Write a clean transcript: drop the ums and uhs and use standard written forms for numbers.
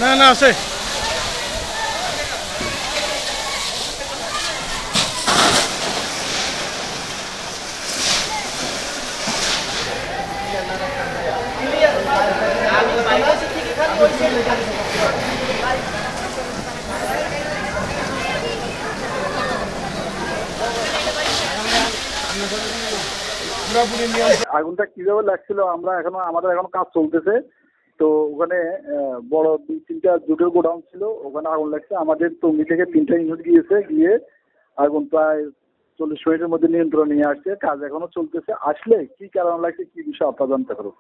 না না আছে আগুনটা কিভাবে লাগছিল আমরা আমাদের এখনো কাজ চলতেছে। তো ওখানে বড় 2-3টা জুটের গোডাউন ছিল, ওখানে আগুন লাগছে। আমাদের টঙ্গী থেকে 3টা ইউনিট গিয়ে আগুন প্রায় 40 মিনিটের মধ্যে নিয়ন্ত্রণ নিয়ে আসছে। কাজ এখনো চলতেছে। আসলে কি কারণ লাগছে, কি বিষয় আপনারা জানতে পারবো।